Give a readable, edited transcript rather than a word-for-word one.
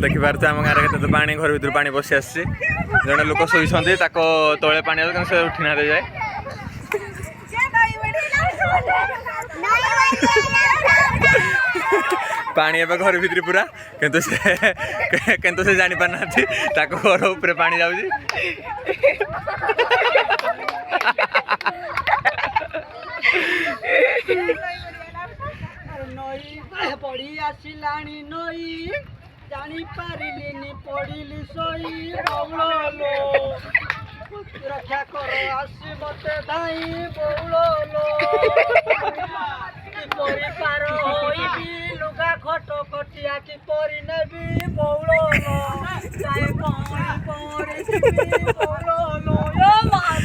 देखि पार्छ आम गाँव केते पानी घर भीतर पानी पशि आसी जड़े लोक शोईछंती ताको तळे पानी आसे से उठी ना दे जाए पानी एबे घर भीतर पूरा किंतु से जानि पाना ताको घर ऊपर पानी जाउजी नई पड़ी आसिलाणी नई जानी पारिलिनी पड़िली सोई बौलो रक्षा कर आसी मते धाई बौलो किपरि पार होइबी लुगा खट कटिया किपरि नेबी बौलो जाए पौड़ी बौलो यो मान